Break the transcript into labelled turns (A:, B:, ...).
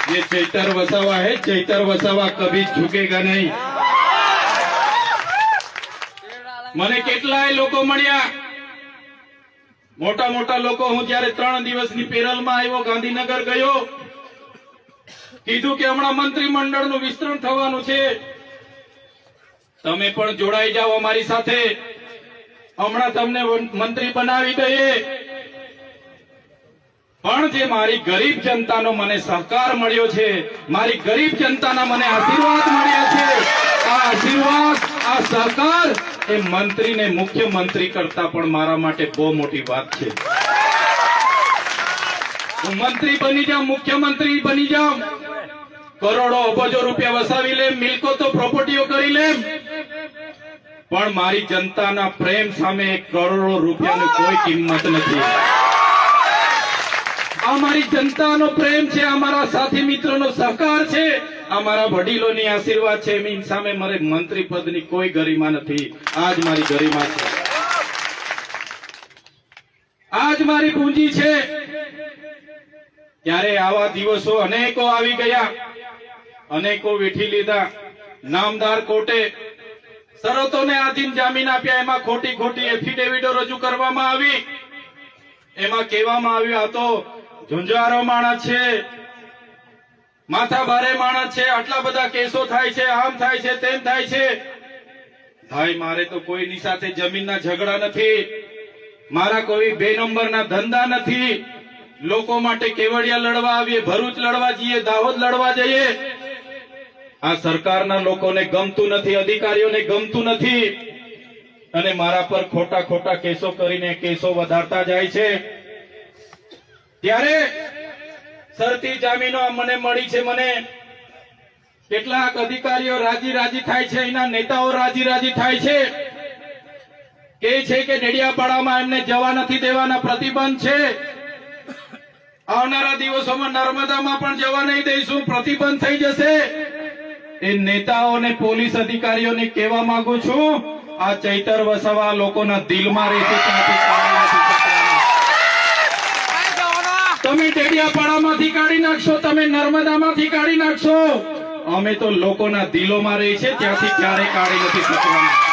A: ये चैतर वसावा है, चैतर वसावा कभी झुकेगा नहीं। મને કેટલાય લોકો મળ્યા, મોટા મોટા લોકો। હું જયારે 3 દિવસની પેરલમાં આવ્યો, ગાંધીનગર ગયો, કીધું કે હમણાં મંત્રીમંડળનું વિસ્તરણ થવાનું છે, તમે પણ જોડાઈ જાઓ અમારી સાથે, હમણાં તમને મંત્રી બનાવી દઈએ। પણ જે મારી ગરીબ જનતાનો મને સહકાર મળ્યો છે, મારી ગરીબ જનતાના મને આશીર્વાદ મળ્યા છે, આ આશીર્વાદ, આ સહકાર એ મંત્રીને મુખ્યમંત્રી કરતા પણ મારા માટે બહુ મોટી વાત છે। હું મંત્રી બની જાઉં, મુખ્યમંત્રી બની જાઉં, કરોડો અબજો રૂપિયા વસાવી લેમ, મિલકતો પ્રોપર્ટીઓ કરી લેમ, પણ મારી જનતાના પ્રેમ સામે કરોડો રૂપિયાની કોઈ કિંમત નથી। આ મારી જનતાનો પ્રેમ છે, આ મારા સાથી મિત્રોનો સહકાર છે, આ મારા વડીલોની આશીર્વાદ છે, એની સામે મારે મંત્રી પદની કોઈ ગરિમા નથી। આજ મારી ગરિમા છે, આજ મારી પૂંજી છે। ત્યારે આવા દિવસો અનેકો આવી ગયા, અનેકો વેઠી લીધા। નામદાર કોર્ટે શરતોને આધીન જામીન આપ્યા, એમાં ખોટી ખોટી એફિડેવિટો રજૂ કરવામાં આવી, એમાં કહેવામાં આવ્યું આ તો ઝુંઝારો માણસ છે, માથા ભારે માણસ છે, આટલા બધા કેસો થાય છે, આમ થાય છે, તેમ થાય છે। ભાઈ મારે તો કોઈની સાથે જમીનના ઝઘડા નથી, મારા કોઈ 2 નંબરના ધંધા નથી। લોકો માટે કેવડિયા લડવા આવીએ, ભરૂચ લડવા જઈએ, દાહોદ લડવા જઈએ। આ સરકારના લોકોને ગમતું નથી, અધિકારીઓને ગમતું નથી, અને મારા પર ખોટા ખોટા કેસો કરીને કેસો વધારતા જાય છે। ત્યારે શરતી જામીનો મને મળી છે, મને કેટલાક અધિકારીઓ રાજી રાજી થાય છે, એના નેતાઓ રાજી રાજી થાય છે, કે છે કે ડેડિયાપાડામાં એમને જવા નથી દેવાના, પ્રતિબંધ છે, આવનારા દિવસોમાં નર્મદામાં પણ જવા નહીં દઈશું, પ્રતિબંધ થઈ જશે। એ નેતાઓને, પોલીસ અધિકારીઓને કહેવા માંગુ છું, આ ચૈતર વસાવા લોકોના દિલમાં રહેશે, ત્યાંથી કાઢી નથી શકવાના। તમે ડેડિયાપાડામાંથી કાઢી નાખશો, તમે નર્મદામાંથી કાઢી નાખશો, અમે તો લોકોના દિલોમાં રહી છે, ત્યાંથી ક્યારેય કાઢી નથી શકવાના।